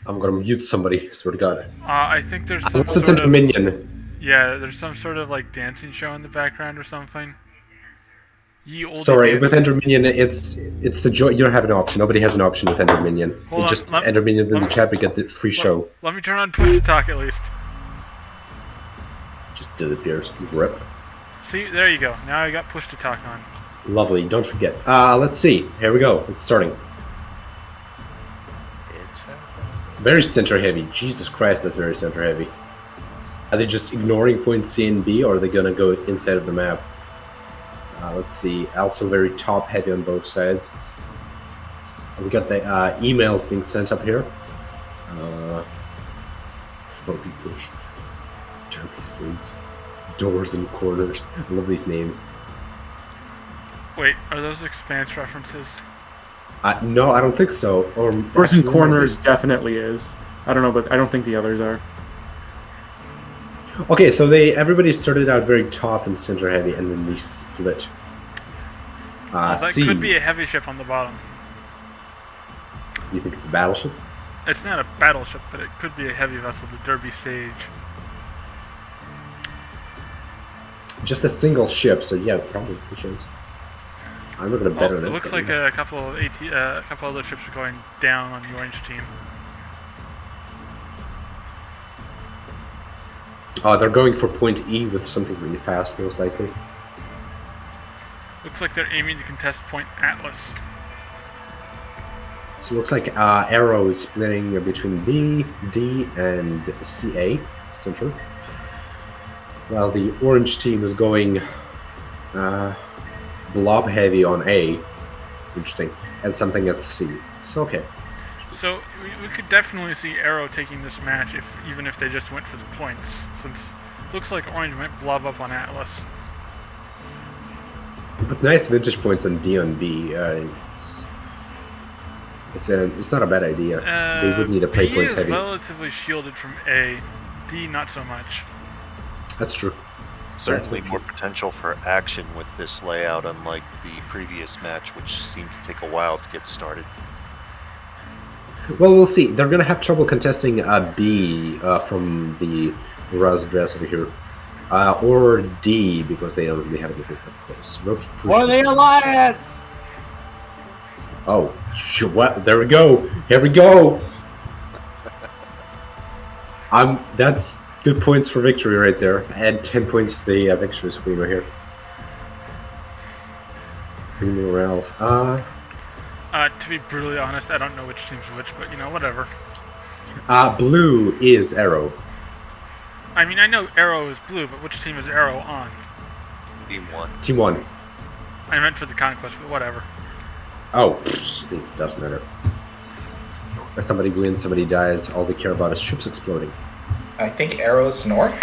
I'm gonna mute somebody. Swear to God. I think there's some Unless it's sort a of minion. yeah, there's some sort of like dancing show in the background or something. Ye olde Sorry, with dancing. Ender Minion, it's the joy. You don't have an option. Nobody has an option with Ender Minion. It Hold on, just Ender Minions in the chat. We get the free show. let me turn on push to talk at least. Just disappears. Rip. See, there you go. Now I got push to talk on. Lovely. Don't forget. Let's see. Here we go. It's starting. Very center heavy. Jesus Christ, that's very center heavy. Are they just ignoring points C and B, or are they gonna go inside of the map? Let's see. Also very top heavy on both sides. We got the emails being sent up here. Floppy push. Derby Siege. Doors and corners. I love these names. Wait, are those Expanse references? No, I don't think so. Or Doors and corners definitely is. I don't know, but I don't think the others are. Okay, so everybody started out very top and center heavy, and then they split. That C. could be a heavy ship on the bottom. You think it's a battleship? It's not a battleship, but it could be a heavy vessel, the Derby Sage. Just a single ship, so yeah, probably good chance. I'm not gonna bet on it. It looks like a couple of other ships are going down on the orange team. They're going for point E with something really fast, most likely. Looks like they're aiming to contest point Atlas. So it looks like Arrow is splitting between B, D, and CA, Central. While the orange team is going blob heavy on A. Interesting. And something at C. So, okay. So we could definitely see Arrow taking this match even if they just went for the points, since it looks like Orange might blob up on Atlas. But nice vintage points on D on B. It's not a bad idea. They would need to play B points is heavy. relatively shielded from A. D not so much. That's true. Certainly more potential for action with this layout, unlike the previous match, which seemed to take a while to get started. Well, we'll see. They're gonna have trouble contesting B from the Raz dress over here, or D because they don't really have anything that close. For the Alliance! Oh, what? There we go. Here we go. That's good points for victory right there. Add 10 points to the victory screen right here. Bring morale. To be brutally honest, I don't know which team's which, but you know, whatever. Blue is Arrow. I mean, I know Arrow is blue, but which team is Arrow on? Team 1. Team 1. I meant for the Conquest, but whatever. Oh, it doesn't matter. If somebody wins, somebody dies. All we care about is ships exploding. I think Arrow's north.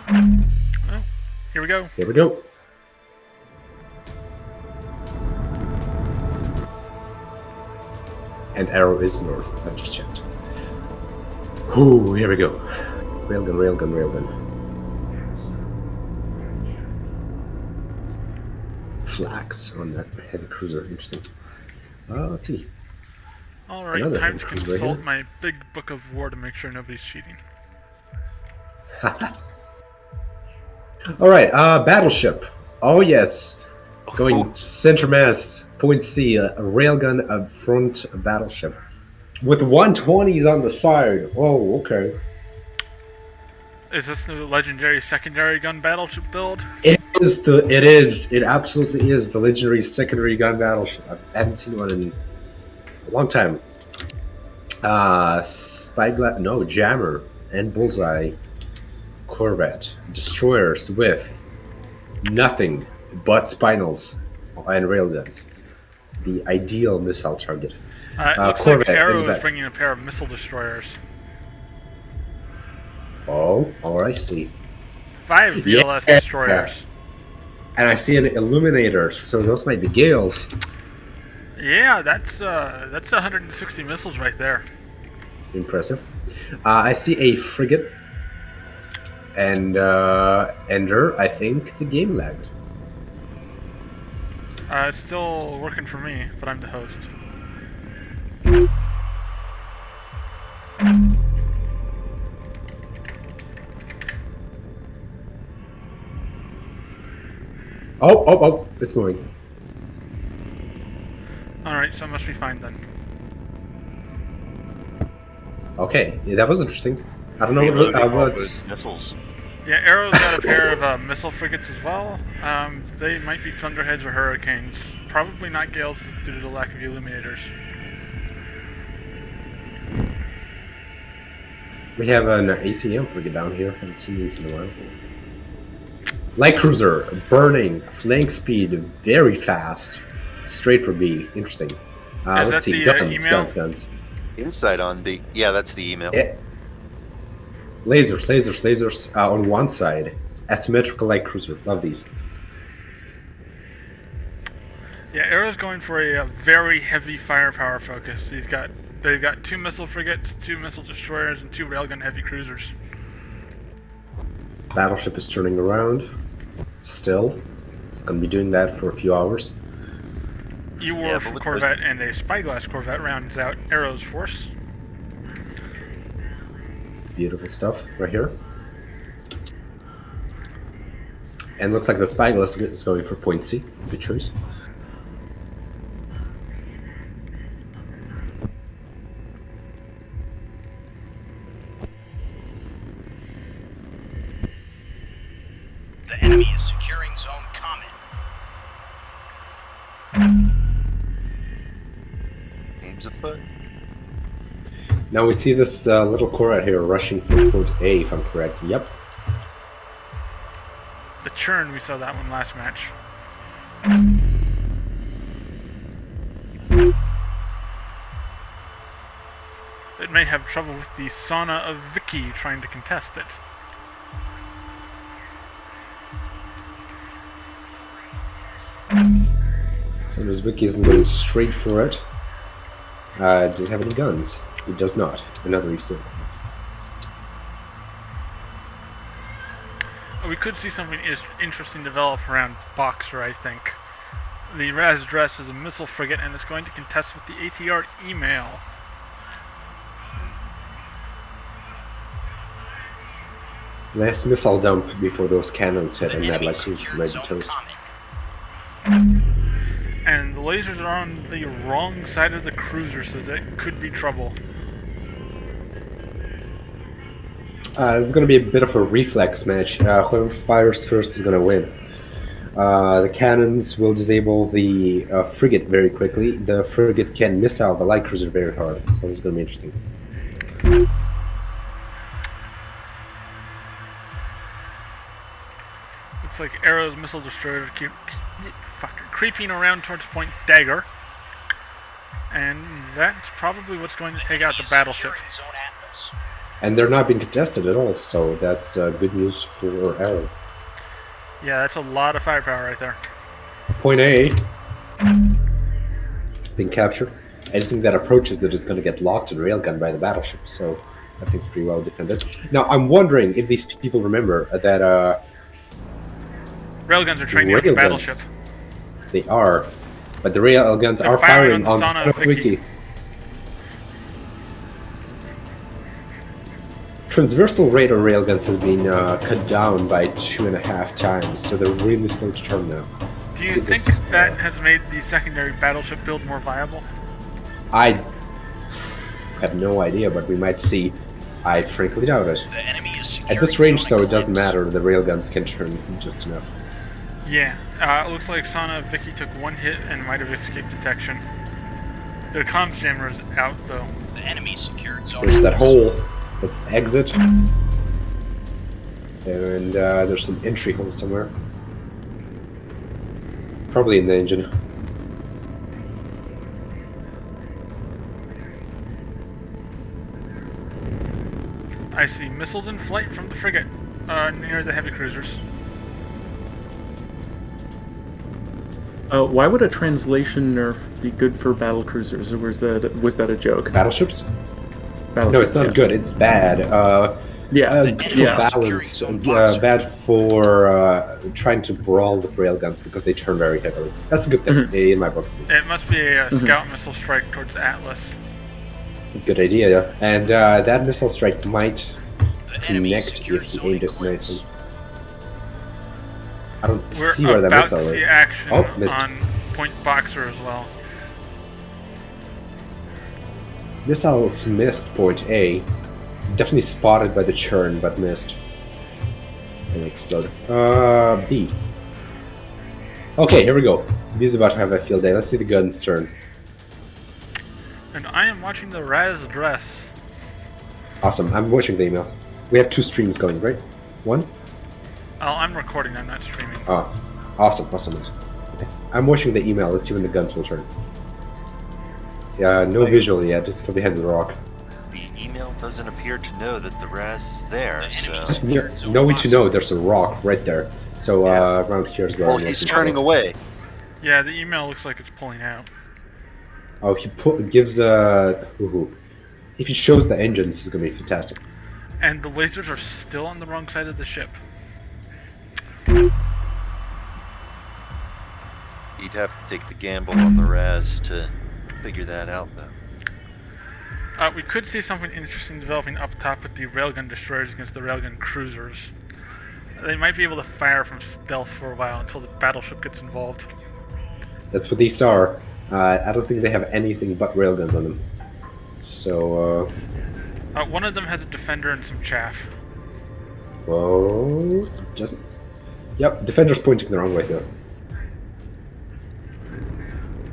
Oh, here we go. Here we go. And Arrow is north. I've just checked. Ooh, here we go. Railgun, railgun, railgun. Flags on that heavy cruiser. Interesting. Let's see. Alright, Another time to heavy cruiser consult here. my big book of war to make sure nobody's cheating. Alright, battleship. Oh, yes. Going center mass, point C, a railgun, a front battleship. With 120s on the side. Oh, okay. Is this the legendary secondary gun battleship build? It absolutely is the legendary secondary gun battleship. I haven't seen one in a long time. Spyglass, no, jammer, and bullseye corvette. Destroyers with nothing but spinals and railguns. The ideal missile target. It looks corvette like Arrow in the is back. bringing a pair of missile destroyers. Oh, I see. 5 VLS destroyers. And I see an illuminator, so those might be Gales. Yeah, that's 160 missiles right there. Impressive. I see a frigate. And Ender, I think the game lagged. It's still working for me, but I'm the host. Oh, it's moving. Alright, so it must be fine then. Okay, yeah, that was interesting. I don't know Reloading all what's... those missiles. Yeah, Arrow's got a pair of missile frigates as well. They might be Thunderheads or Hurricanes. Probably not Gales due to the lack of Illuminators. We have an ACM frigate down here. Haven't seen these in a while. Light cruiser, burning, flank speed, very fast. Straight for B. Interesting. Let's see. Guns. Insight on B. Yeah, that's the email. Yeah. Lasers on one side. Asymmetrical light cruiser. Love these. Yeah, Arrow's going for a very heavy firepower focus. They've got 2 missile frigates, 2 missile destroyers, and 2 railgun heavy cruisers. Battleship is turning around. Still. It's going to be doing that for a few hours. Eworf Corvette and a Spyglass Corvette rounds out Arrow's force. Beautiful stuff right here. And looks like the Spyglass is going for point C. Good choice. The enemy is securing zone Comet. Game's afoot. Now we see this little Corvette here rushing for point A, if I'm correct. Yep. The Churn, we saw that one last match. It may have trouble with the Sauna of Vicky trying to contest it. So this Wiki isn't going straight for it. Does it have any guns? It does not. Another reset. We could see something interesting develop around Boxer, I think. The Raz Dress is a missile frigate and it's going to contest with the ATR email. Last missile dump before those cannons hit, and that like ready to toast. And the lasers are on the wrong side of the cruiser, so that could be trouble. It's going to be a bit of a reflex match. Whoever fires first is going to win. The cannons will disable the frigate very quickly. The frigate can missile the light cruiser very hard, so this is going to be interesting. Looks like Arrow's missile destroyers keep creeping around towards Point Dagger. And that's probably what's going to take out the battleship. And they're not being contested at all, so that's good news for Arrow. Yeah, that's a lot of firepower right there. Point A being captured. Anything that approaches it is going to get locked and railgunned by the battleship, so that thing's pretty well defended. Now, I'm wondering if these people remember that railguns are training on the battleship. They are, but the railguns are firing on Son of Wiki. Transversal radar railguns has been cut down by 2.5 times, so they're really slow to turn now. Do you think that has made the secondary battleship build more viable? I have no idea, but we might see. I frankly doubt it. The enemy is at this range, though, it doesn't matter. The railguns can turn just enough. Yeah, it looks like Sana Vicky took 1 hit and might have escaped detection. The comms jammer is out, though. The enemy secured zone. There's that hole. That's the exit. And there's an entry hole somewhere. Probably in the engine. I see missiles in flight from the frigate near the heavy cruisers. Why would a translation nerf be good for battle cruisers, or was that a joke? Battleships? Battleships, No, it's not good. It's bad. Yeah. Good for Yeah. balance, bad for trying to brawl with railguns because they turn very heavily. That's a good thing in my book. At least. It must be a scout missile strike towards Atlas. Good idea, yeah. And that missile strike might The enemy connect secured if he zone aimed at eclipse. Mason. I don't We're see where that about missile to is. see action Oh, missed. on Point Boxer as well. Missiles missed point A. Definitely spotted by the churn, but missed. And exploded. B. Okay, here we go. B's about to have a field day. Let's see the guns turn. And I am watching the Raz dress. Awesome. I'm watching the email. We have 2 streams going, right? 1? Oh, I'm recording, I'm not streaming. Oh, awesome. Okay. I'm watching the email. Let's see when the guns will turn. Yeah, no visual yet. It's still behind the rock. The email doesn't appear to know that the Raz is there, The so... enemy secured zone Knowing to boxer. know there's a rock right there. So around here is where Well, I'm he's looking turning for. away. Yeah, the email looks like it's pulling out. Oh, he gives a... If he shows the engines, it's going to be fantastic. And the lasers are still on the wrong side of the ship. He'd have to take the gamble on the Raz to figure that out, though. We could see something interesting developing up top with the railgun destroyers against the railgun cruisers. They might be able to fire from stealth for a while until the battleship gets involved. That's what these are. I don't think they have anything but railguns on them. So, One of them has a defender and some chaff. whoa... Doesn't... Yep, Defender's pointing the wrong way, though.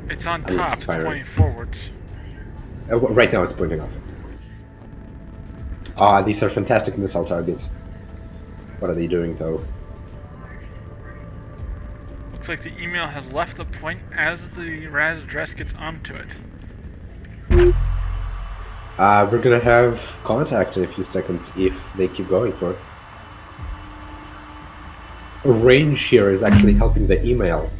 It's on At least top, it's firing. pointing forwards. Right now it's pointing up. Ah, these are fantastic missile targets. What are they doing, though? Looks like the email has left the point as the Raz dress gets onto it. We're gonna have contact in a few seconds if they keep going for it. Range here is actually helping the email.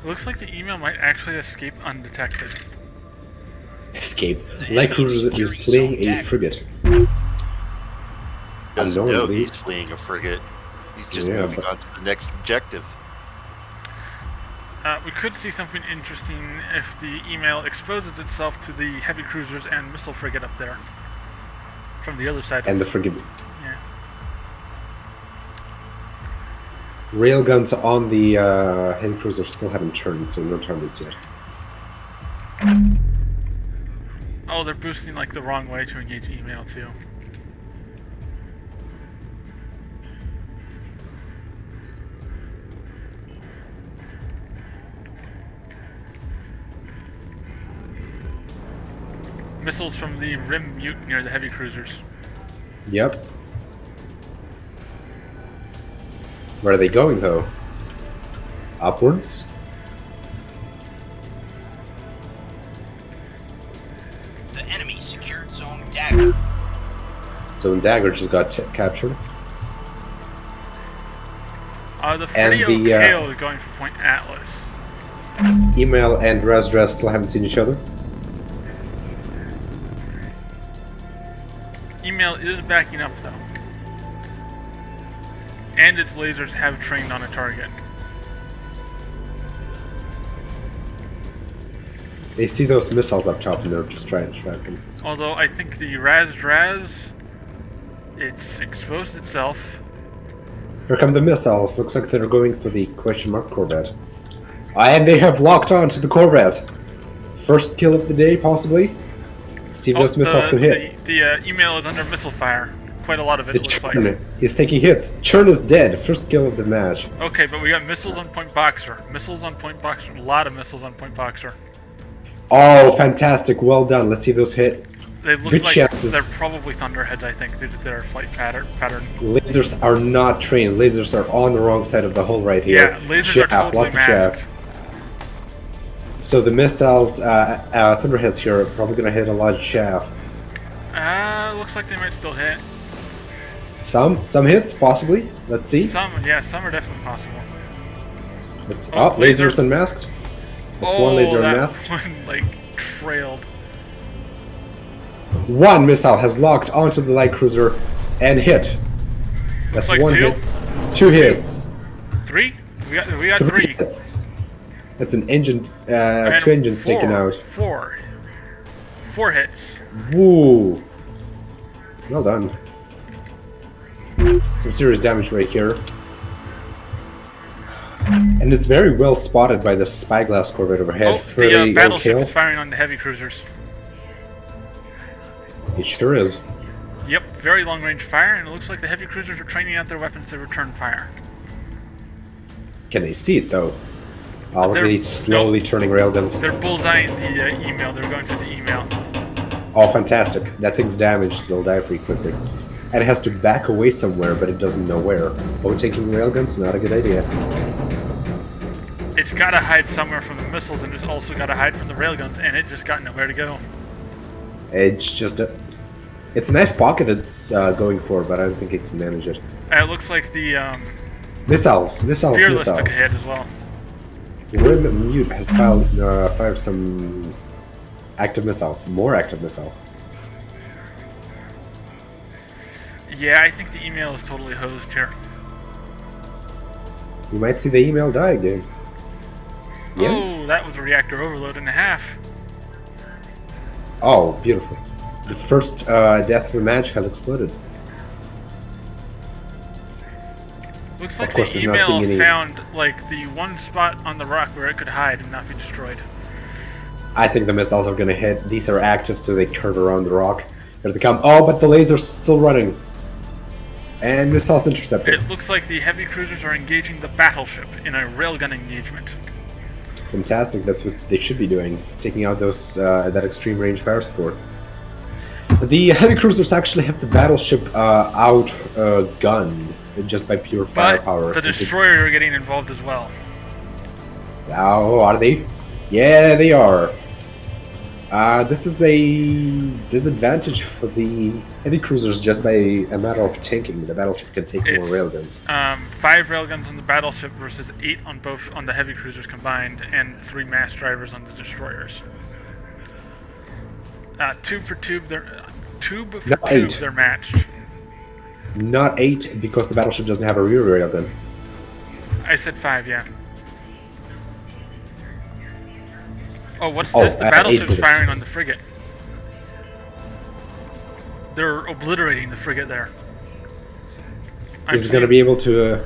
Looks like the email might actually escape undetected. Escape. Light Cruiser is fleeing a frigate. Doesn't know Unknowingly. he's fleeing a frigate. He's just Yeah, moving but- on to the next objective. We could see something interesting if the email exposes itself to the heavy cruisers and missile frigate up there. From the other side. And the frigate. Yeah. Railguns on the heavy cruiser still haven't turned, so no targets yet. Oh, they're boosting like the wrong way to engage email too. Missiles from the rim mute near the heavy cruisers. Yep. Where are they going, though? Upwards? The enemy secured zone dagger. So Dagger just got captured. The And Frio the, KO is going for Point Atlas. Email and Razdras still haven't seen each other. Email is backing up though. And its lasers have trained on a target. They see those missiles up top and they're just trying to track them. Although I think the Razdras, it's exposed itself. Here come the missiles. Looks like they're going for the question mark Corvette. And they have locked on to the Corvette. First kill of the day, possibly. See if those missiles can hit. The email is under missile fire. Quite a lot of it, The looks like. Churn is taking hits. Churn is dead. First kill of the match. Okay, but we got missiles on Point Boxer. Missiles on Point Boxer. A lot of missiles on Point Boxer. Oh, fantastic. Well done. Let's see those hit. They look Good like chances. they're probably Thunderheads, I think, due to their flight pattern. Lasers are not trained. Lasers are on the wrong side of the hull right here. Yeah, lasers are totally lots of masked. chaff. So the missiles, Thunderheads here, are probably going to hit a lot of chaff. Looks like they might still hit. Some hits, possibly. Let's see. Some are definitely possible. It's Oh, lasers unmasked. That's one laser that unmasked. one, like, trailed. One missile has locked onto the light cruiser and hit. That's Like one two? hit. 2 hits. 3? We got 3 3. hits. That's an engine, And 2 engines four, taken out. 4. 4 hits. Woo! Well done. Some serious damage right here. And it's very well spotted by the spyglass corvette overhead. Oh, Fairly the battleship kill. is firing on the heavy cruisers. It sure is. Yep, very long range fire, and it looks like the heavy cruisers are training out their weapons to return fire. Can they see it though? Oh, look at They're- these slowly turning railguns. They're bullseyeing the email. They're going for the email. Oh, fantastic. That thing's damaged. It'll die pretty quickly. And it has to back away somewhere, but it doesn't know where. Oh, taking railguns? Not a good idea. It's got to hide somewhere from the missiles, and it's also got to hide from the railguns, and it just got nowhere to go. It's just a... It's a nice pocket it's going for, but I don't think it can manage it. It looks like the Missiles. Fearless took a hit as well. Rim Mute has fired some active missiles. More active missiles. Yeah, I think the email is totally hosed here. You might see the email die again. Yeah. Oh, that was a reactor overload and a half. Oh, beautiful. The first death of the match has exploded. Looks like Of course, the we're not seeing email any- found like the one spot on the rock where it could hide and not be destroyed. I think the missiles are gonna hit. These are active, so they turn around the rock. Here they come. Oh, but the laser's still running. And missiles intercepted. It looks like the heavy cruisers are engaging the battleship in a railgun engagement. Fantastic. That's what they should be doing. Taking out those that extreme range fire support. The heavy cruisers actually have the battleship outgunned just by pure But firepower. the Simply- destroyers are getting involved as well. Oh, are they? Yeah, they are. This is a disadvantage for the heavy cruisers just by a matter of tanking. The battleship can take more It's- railguns. 5 railguns on the battleship versus 8 on the heavy cruisers combined, and 3 mass drivers on the destroyers. Tube for tube, No, 8. they're matched. Not 8 because the battleship doesn't have a rear railgun. I said 5, yeah. Oh, what's Oh, this? The 8 battleship's bullets. firing on the frigate. They're obliterating the frigate there. Is it going to be able to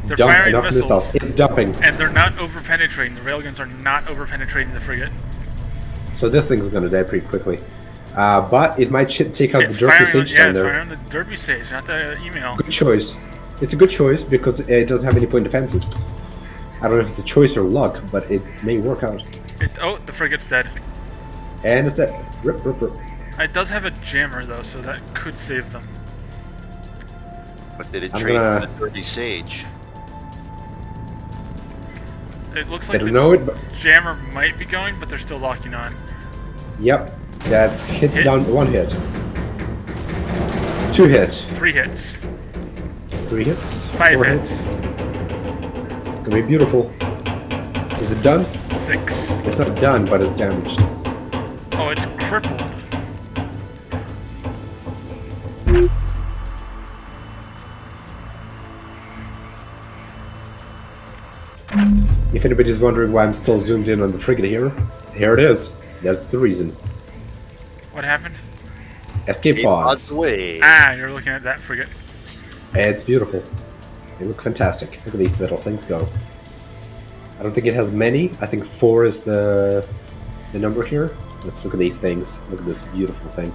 They're dump firing enough missiles. missiles? It's dumping. And they're not over-penetrating. The railguns are not over-penetrating the frigate. So this thing's going to die pretty quickly. But it might take out It's the Derpy firing on, Sage yeah, down it's there. firing on the Derby Sage, not the email. Good choice. It's a good choice because it doesn't have any point defenses. I don't know if it's a choice or luck, but it may work out. Oh, the frigate's dead. And it's dead. Rip, rip, rip. It does have a jammer, though, so that could save them. But did it I'm trade gonna- the Dirty Sage? It looks I like don't the know it, but jammer might be going, but they're still locking on. yep. That's hits Hit. down 1 hit. 2 hit. 3 hits. 3 hits. 5 4 hits. hits. Gonna be beautiful. Is it done? 6. It's not done, but it's damaged. Oh, it's crippled. If anybody's wondering why I'm still zoomed in on the frigate here it is. That's the reason. What happened? Escape pods. away. Ah, you're looking at that frigate. It's beautiful. They look fantastic. Look at these little things go. I don't think it has many. I think 4 is the number here. Let's look at these things. Look at this beautiful thing.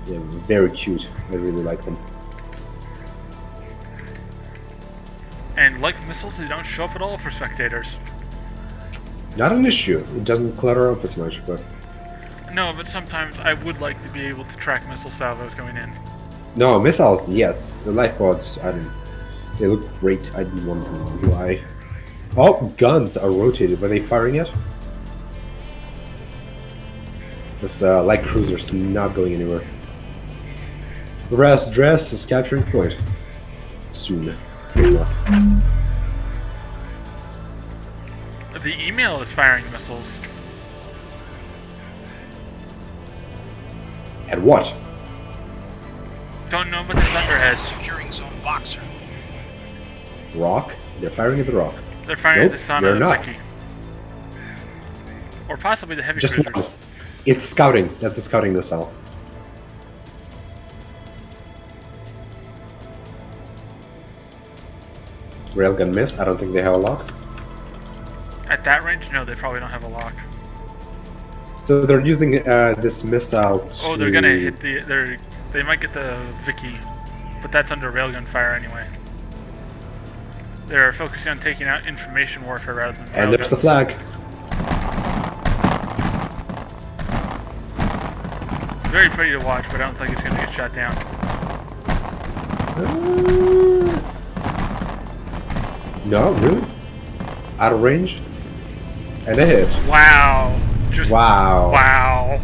Yeah, very cute. I really like them. And like missiles, they don't show up at all for spectators. Not an issue. It doesn't clutter up as much, but No, but sometimes I would like to be able to track missile salvos going in. no missiles. Yes, the life pods. I don't. They look great. I didn't want them. Why? Oh, guns are rotated. Were they firing yet? This light cruiser's not going anywhere. Rest dress is capturing point. Soon. Trademark. The email is firing missiles. At what? Don't know, but there's Enemy underhead. is securing zone boxer. Rock? They're firing at the rock. They're firing Nope, at the Sana they're and not. Vicky. Or possibly the heavy Just cruisers. one. It's scouting. That's a scouting missile. Railgun miss. I don't think they have a lock. At that range, no, they probably don't have a lock. So they're using this missile to... Oh, they're gonna hit the. They might get the Vicky, but that's under railgun fire anyway. They're focusing on taking out information warfare rather than. And there's the railguns. flag. Very pretty to watch, but I don't think it's gonna get shot down. No, really? Out of range? And a hit. Wow. Just Wow. wow.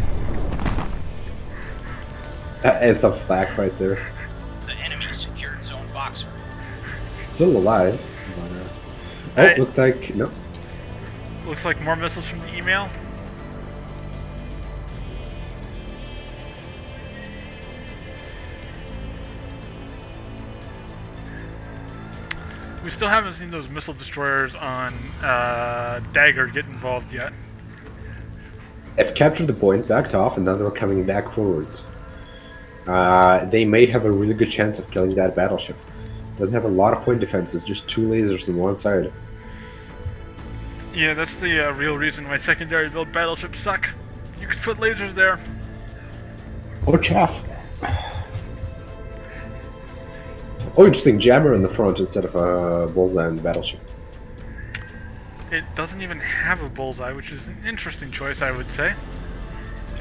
It's a flag right there. The enemy secured zone boxer. Still alive. Oh, Hey. looks like... No. Looks like more missiles from the email. We still haven't seen those missile destroyers on Dagger get involved yet. They've captured the point, backed off, and now they're coming back forwards. They may have a really good chance of killing that battleship. Doesn't have a lot of point defenses, just 2 lasers on one side. Yeah, that's the real reason why secondary build battleships suck. You could put lasers there. Oh, chaff. Oh, interesting. Jammer in the front instead of a bullseye on the battleship. It doesn't even have a bullseye, which is an interesting choice, I would say.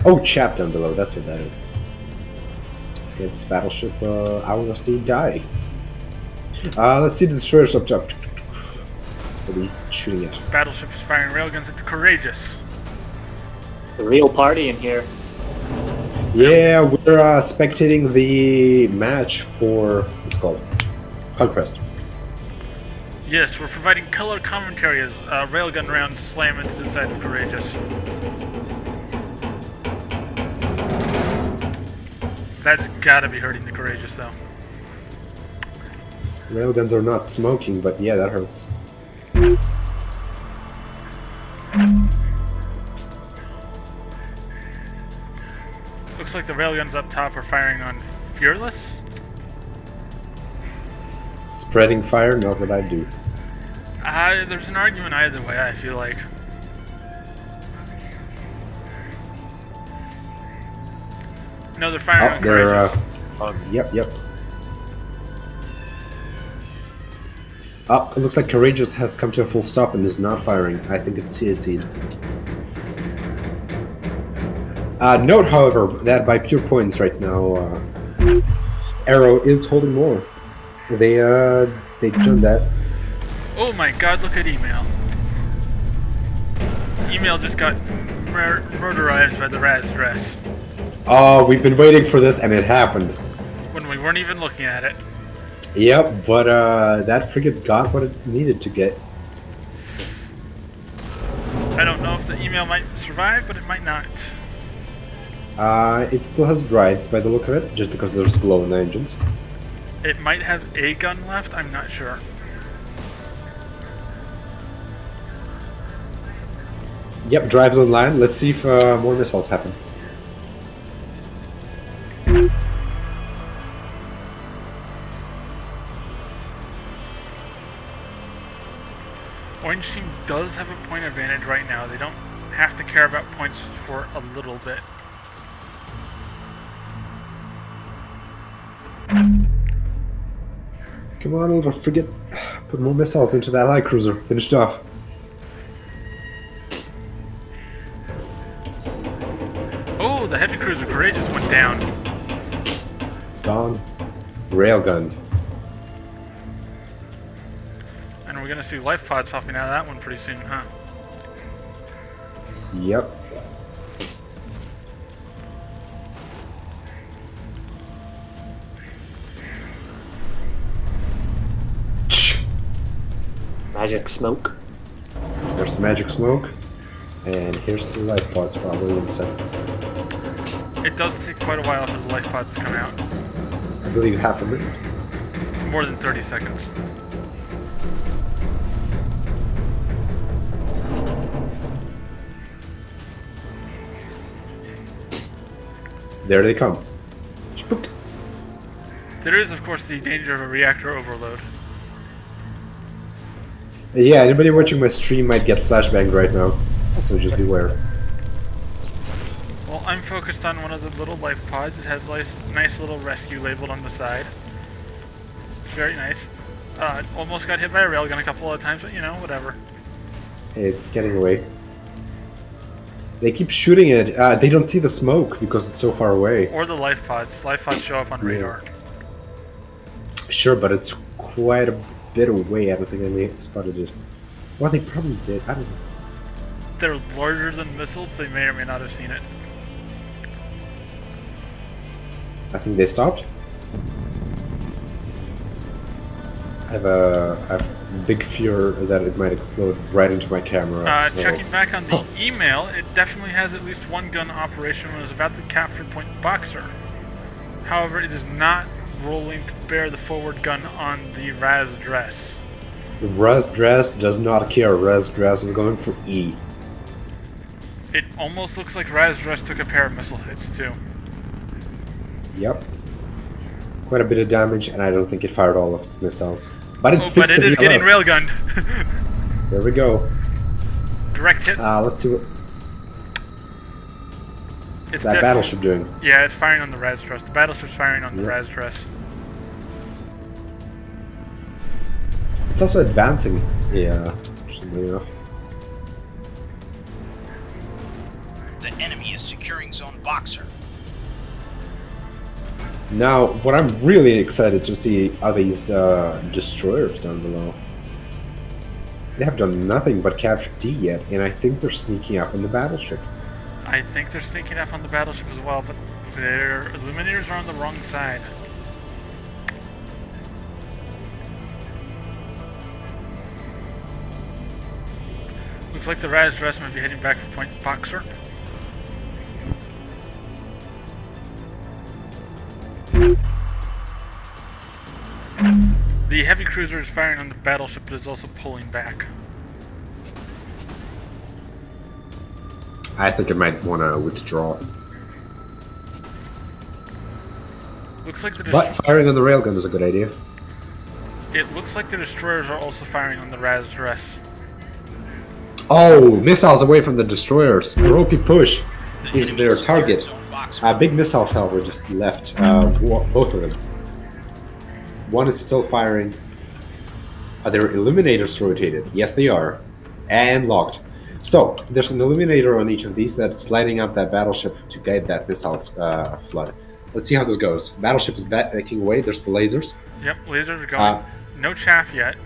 Oh, chaff down below. That's what that is. Okay, this battleship, I want to see die. Let's see the destroyers up top. What are we shooting at? Battleship is firing railguns at the Courageous. The real party in here. Yeah, we're spectating the match for what's it called Conquest. Yes, we're providing color commentary as railgun rounds slam into the side of Courageous. That's gotta be hurting the Courageous, though. Railguns are not smoking, but yeah, that hurts. Looks like the railguns up top are firing on Fearless. Spreading fire, not what I do. There's an argument either way, I feel like. No, they're firing Oh, on they're Courageous. yep. Oh, it looks like Courageous has come to a full stop and is not firing. I think it's CSC'd. Note, however, that by pure points right now, Arrow is holding more. They've done that. Oh my god, look at email. Email just got murderized by the Raz dress Oh, we've been waiting for this, and it happened. when we weren't even looking at it. Yep, but that frigate got what it needed to get. I don't know if the email might survive, but it might not. It still has drives by the look of it, just because there's glow in the engines. It might have a gun left, I'm not sure. Yep, drives online. Let's see if more missiles happen. Orange team does have a point advantage right now. They don't have to care about points for a little bit. Come on, little frigate. Put more missiles into that light cruiser. Finished off. Oh, the heavy cruiser Courageous went down. Gone. Railgunned. And we're gonna see life pods popping out of that one pretty soon, huh? Yep. Magic smoke. There's the magic smoke. And here's the life pods probably in a second. It does take quite a while for the life pods to come out. I believe half a minute. More than 30 seconds. There they come. Spook. There is, of course, the danger of a reactor overload. Yeah, anybody watching my stream might get flashbanged right now. So just beware. Well, I'm focused on one of the little life pods. It has nice little rescue labeled on the side. It's very nice. Almost got hit by a railgun a couple of times, but you know, whatever. Hey, it's getting away. They keep shooting it. They don't see the smoke because it's so far away. Or the life pods. Life pods show up on radar. Sure, but it's quite a bit away. I don't think they may have spotted it. Well, they probably did. I don't know. They're larger than missiles. They may or may not have seen it. I think they stopped. I have a big fear that it might explode right into my camera. So. Checking back on the email, it definitely has at least one gun operation when it was about to capture Point Boxer. However, it is not rolling to bear the forward gun on the Raz dress. Raz dress does not care. Raz dress is going for E. It almost looks like Raz dress took a pair of missile hits too. Yep. Quite a bit of damage, and I don't think it fired all of its missiles. But it fixed but it the is getting VLS. railgunned. There we go. Direct hit. Let's see what It's that battleship doing. Yeah, it's firing on the Raz dress. The battleship's firing on the Raz dress. It's also advancing. Yeah, interestingly enough. The enemy is securing Zone Boxer. Now, what I'm really excited to see are these destroyers down below. They have done nothing but capture D yet, and I think they're sneaking up on the battleship. I think they're sneaking up on the battleship as well, but their illuminators are on the wrong side. Looks like the Raz dress might be heading back to Point Boxer. The heavy cruiser is firing on the battleship, but is also pulling back. I think it might want to withdraw. Looks like the But firing on the railgun is a good idea. it looks like the destroyers are also firing on the Raz dress. Oh, missiles away from the destroyers. Ropey push The is enemy their securing target. Zone Boxer. A big missile salvo just left. Both of them. One is still firing. Are their illuminators rotated? Yes, they are. And locked. So, there's an illuminator on each of these that's lighting up that battleship to guide that missile flood. Let's see how this goes. Battleship is backing away. There's the lasers. Yep, lasers are going. No chaff yet.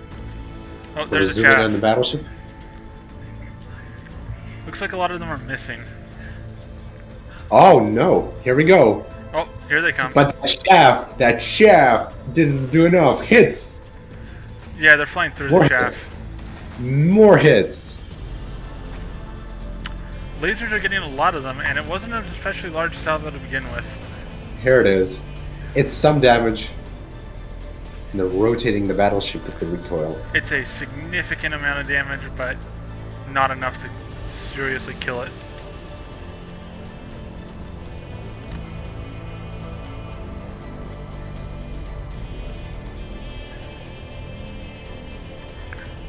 Oh, We're there's a zooming chaff. on the battleship. Looks like a lot of them are missing. Oh no! Here we go. Oh, here they come. But that shaft didn't do enough hits. Yeah, they're flying through More the chaff. hits. More hits. Lasers are getting a lot of them, and it wasn't an especially large salvo to begin with. Here it is. It's some damage. And they're rotating the battleship with the recoil. It's a significant amount of damage, but not enough to seriously kill it.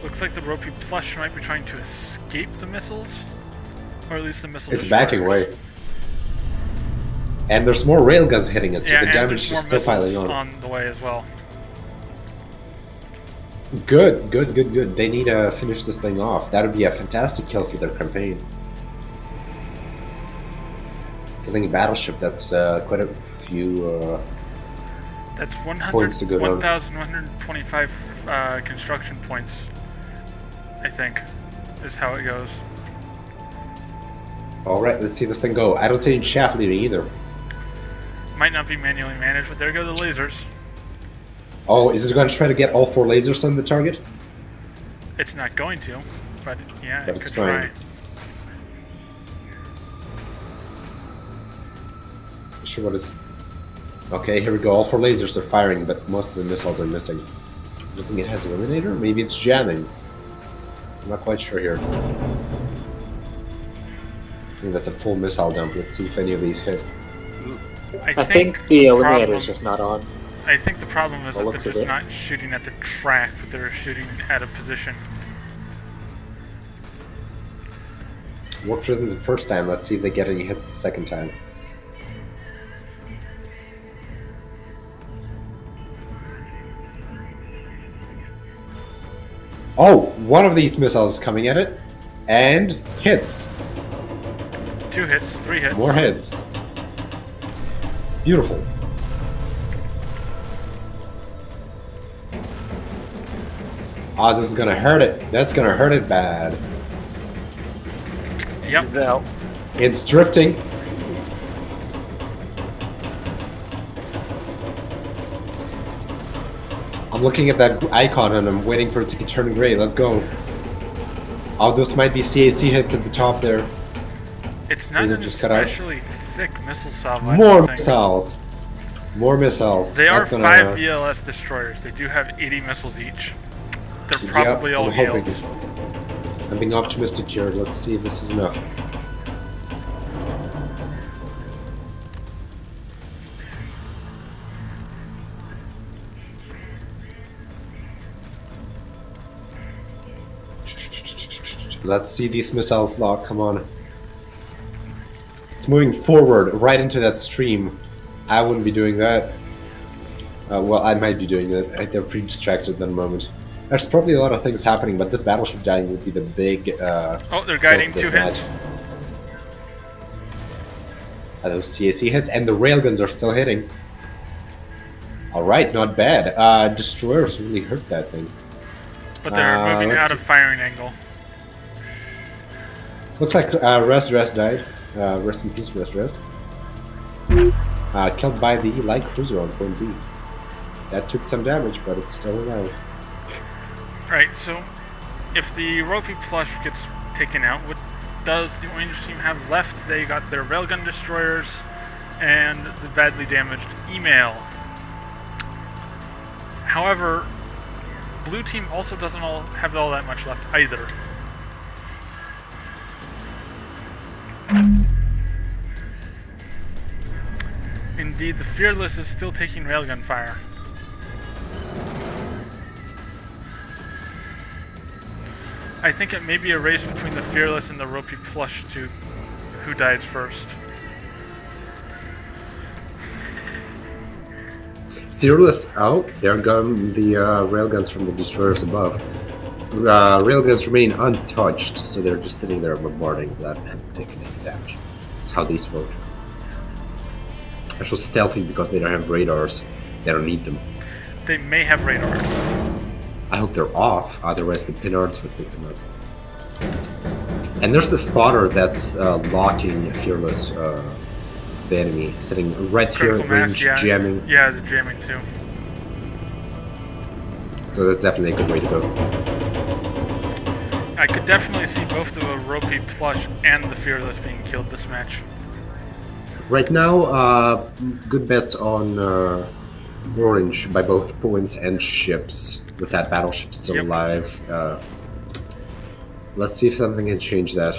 Looks like the Ropey Plush might be trying to escape the missiles. Or at least the missiles. It's backing away. And there's more railguns hitting it, so Yeah, the and damage there's is more still piling missiles on. the way as well. Good. They need to finish this thing off. That would be a fantastic kill for their campaign. Killing a battleship, that's quite a few... That's points to go down. 1,125 construction points, I think, is how it goes. Alright, let's see this thing go. I don't see any shaft leading either. Might not be manually managed, but there go the lasers. Oh, is it going to try to get all 4 lasers on the target? It's not going to, but yeah, But it it's could trying. try. sure what is... Okay, here we go. All 4 lasers are firing, but most of the missiles are missing. Looking, it has Eliminator? Maybe it's jamming. I'm not quite sure here. I think that's a full missile dump. Let's see if any of these hit. I think the Eliminator is just not on. I think the problem is that looks they're of just it. not shooting at the track, but they're shooting at a position. Worked for them the first time. Let's see if they get any hits the second time. Oh, one of these missiles is coming at it, and hits. 2 hits, 3 hits. More hits. Beautiful. Ah, this is gonna hurt it. That's gonna hurt it bad. Yep. Now, It's drifting. I'm looking at that icon and I'm waiting for it to turn gray. Let's go. Oh, those might be CAC hits at the top there. It's not These are an just cut out. especially thick missile salvo. I More don't think. missiles. More missiles. They are That's gonna, 5 VLS destroyers. They do have 80 missiles each. They're probably all I'm hoping. yields. I'm being optimistic here. Let's see if this is enough. Let's see these missiles lock. Come on. It's moving forward right into that stream. I wouldn't be doing that. Well, I might be doing that. They're pretty distracted at the moment. There's probably a lot of things happening, but this battleship dying would be the big. Oh, they're guiding this 2 match. hits. Those CAC hits, and the railguns are still hitting. Alright, not bad. Destroyers really hurt that thing. But they're moving let's out of firing angle. Looks like Rest died. Rest in peace, Rest. Killed by the light cruiser on point B. That took some damage, but it's still alive. Right, so if the Ropey Plush gets taken out, what does the orange team have left? They got their railgun destroyers and the badly damaged email. However, blue team also doesn't have all that much left either. Indeed, the Fearless is still taking railgun fire. I think it may be a race between the Fearless and the Ropey Plush to who dies first. Fearless out. There gone the railguns from the destroyers above. Railguns remain untouched, so they're just sitting there bombarding without having taken any damage. That's how these work. Actually stealthy because they don't have radars. They don't need them. They may have radars. I hope they're off, otherwise the pinards would pick them up. And there's the spotter that's locking Fearless, the enemy, sitting right here, Critical mass, range, yeah. jamming. Yeah, they're jamming too. So that's definitely a good way to go. I could definitely see both the Ropey Plush and the Fearless being killed this match. Right now, good bets on orange by both points and ships, with that battleship still Yep. alive. Let's see if something can change that.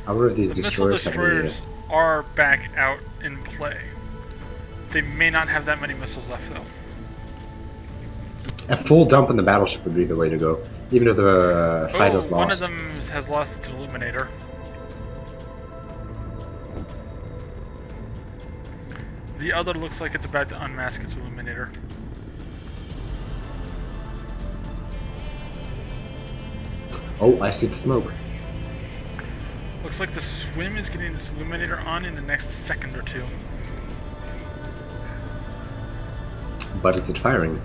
I wonder if these The missile destroyers have any... destroyers are back out in play. They may not have that many missiles left though. A full dump on the battleship would be the way to go, even if the fight was One of lost. them has lost its illuminator. The other looks like it's about to unmask its illuminator. Oh, I see the smoke. Looks like the Swim is getting its illuminator on in the next second or two. But is it firing?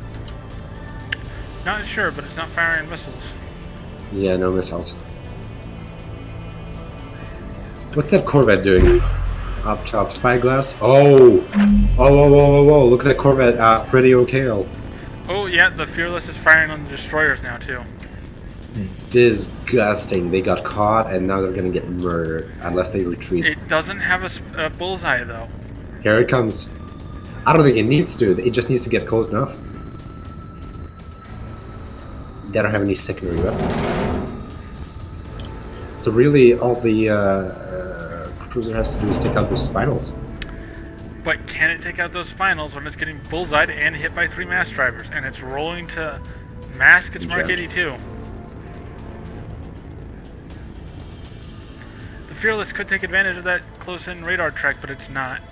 Not sure, but it's not firing missiles. Yeah, no missiles. What's that Corvette doing? Up top, spyglass. Oh! Oh, look at that Corvette, pretty okay. Oh yeah, the Fearless is firing on the destroyers now too. disgusting. They got caught, and now they're gonna get murdered unless they retreat. It doesn't have a bullseye, though. Here it comes. I don't think it needs to. It just needs to get close enough. They don't have any secondary weapons. So really, all the cruiser has to do is take out those spinals. But can it take out those spinals when it's getting bullseyed and hit by 3 mass drivers, and it's rolling to mask its Mark 82? The Fearless could take advantage of that close-in radar track, but it's not.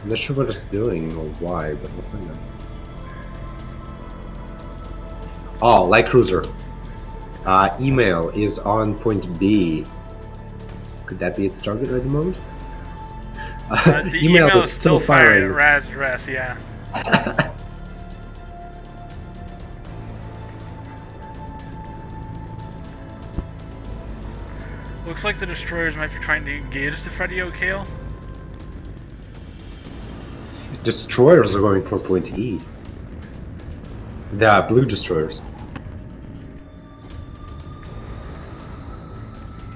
I'm not sure what it's doing or why, but we'll find out. Oh, light cruiser. Email is on point B. Could that be its target at the moment? The email is still firing at Rad's dress, yeah. Looks like the destroyers might be trying to engage the Freddy O'Kale. Destroyers are going for point E. The blue destroyers.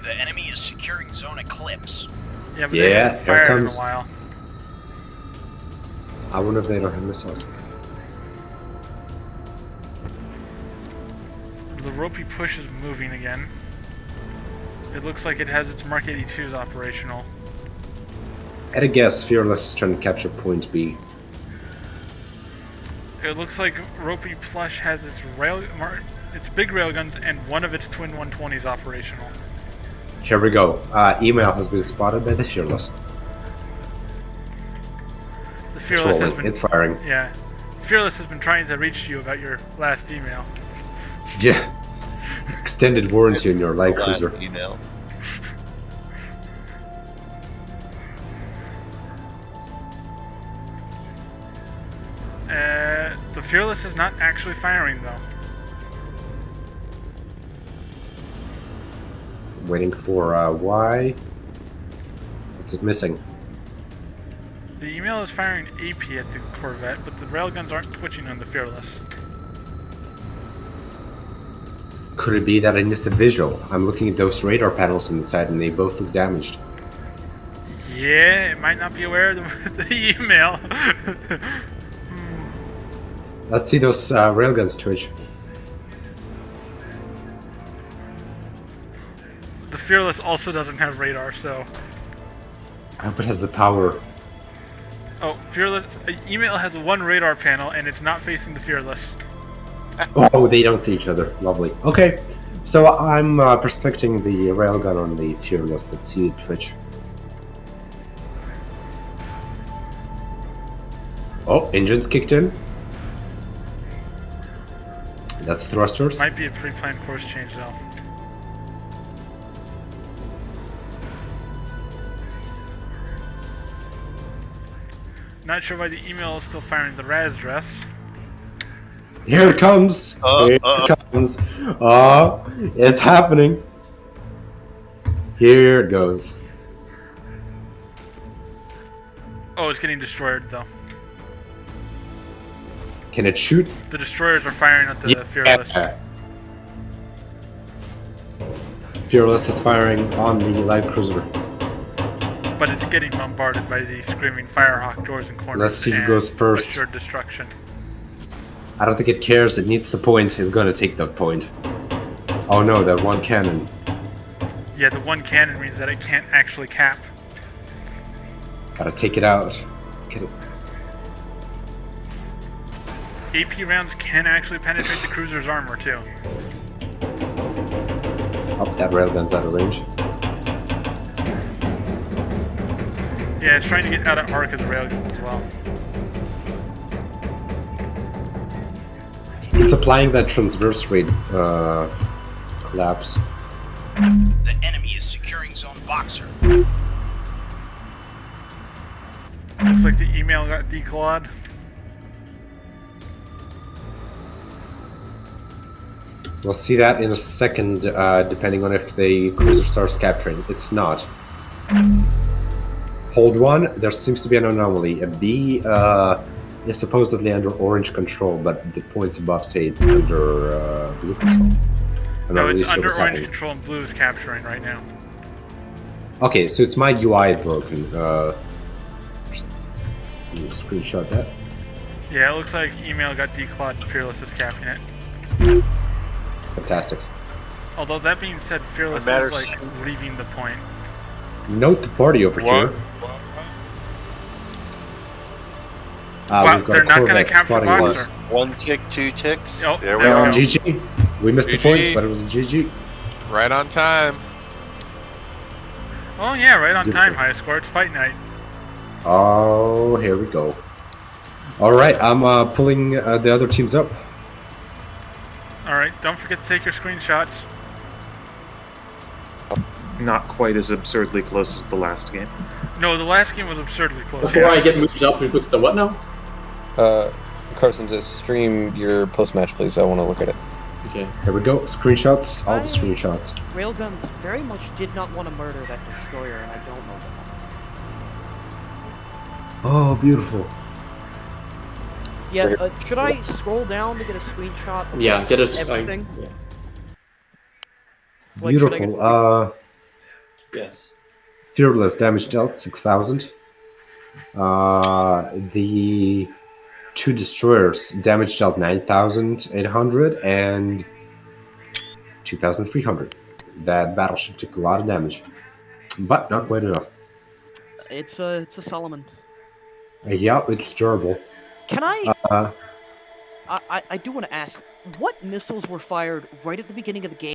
The enemy is securing zone Eclipse. Yeah, but they haven't fired in a while. I wonder if they don't have missiles. The ropey push is moving again. It looks like it has its Mark 82s operational. At a guess, Fearless is trying to capture point B. It looks like Ropey Plush has its big railguns and one of its twin 120s operational. Here we go. Email has been spotted by the Fearless. The Fearless has been... It's firing. Yeah. Fearless has been trying to reach you about your last email. Yeah. Extended warranty on your light cruiser. Email. The Fearless is not actually firing, though. Waiting for Y. What's it missing? The email is firing AP at the Corvette, but the railguns aren't twitching on the Fearless. Could it be that I missed a visual? I'm looking at those radar panels on the side and they both look damaged. Yeah, it might not be aware of the email. Let's see those railguns twitch. The Fearless also doesn't have radar, so... I hope it has the power. Oh, Fearless... Email has one radar panel, and it's not facing the Fearless. Oh, they don't see each other. Lovely. Okay, so I'm prospecting the railgun on the Fearless. Let's see it twitch. Oh, engines kicked in. That's thrusters. Might be a pre-planned course change, though. Not sure why the email is still firing the Raz dress. Here it comes. Here it comes. Oh, it's happening. Here it goes. Oh, it's getting destroyed, though. Can it shoot? The destroyers are firing at the Fearless. Fearless is firing on the light cruiser. But it's getting bombarded by the screaming Firehawk doors and corners. Let's see who goes first. Assured destruction. I don't think it cares. It needs the point. It's gonna take that point. Oh no, that one cannon. Yeah, the one cannon means that it can't actually cap. Gotta take it out. Get it. AP rounds can actually penetrate the cruiser's armor, too. Oh, that railgun's out of range. Yeah, it's trying to get out of arc of the railgun as well. It's applying that transverse rate collapse. The enemy is securing zone Boxer. Looks like the email got declawed. We'll see that in a second, depending on if the cruiser starts capturing. It's not. Hold one. There seems to be an anomaly. A B is supposedly under orange control, but the points above say it's under blue control. I'm No, not it's really sure under what's orange happening. control and blue is capturing right now. Okay, so it's my UI broken. Screenshot that. Yeah, it looks like email got declawed and Fearless is capping it. Fantastic. Although that being said, Fearless is matters- like leaving the point. Note the party over here. Wow, We've got they're a not gonna Corvette capture spotting Boxer. us. 1 tick, 2 ticks. Oh, there we there are. we go. GG. We missed the GG. points, but it was a GG. Right on time. Oh yeah, right on Beautiful. time, Highscore. It's fight night. Oh, here we go. All right, I'm pulling the other teams up. Alright, don't forget to take your screenshots. Not quite as absurdly close as the last game. No, the last game was absurdly close. Before yeah. I get moved up, we look at the what now? Carson, just stream your post-match, please. I want to look at it. Okay. Here we go. Screenshots. All the screenshots. Railguns very much did not want to murder that destroyer, and I don't know why. Oh, beautiful. Yeah, should I scroll down to get a screenshot of Yeah, get us everything? yeah. Like, should I Beautiful. Yes. Fearless damage dealt 6,000. The two destroyers damage dealt 9,800 and 2,300. That battleship took a lot of damage, but not quite enough. It's a Solomon. Yeah, it's durable. Can I Uh, I do want to ask, what missiles were fired right at the beginning of the game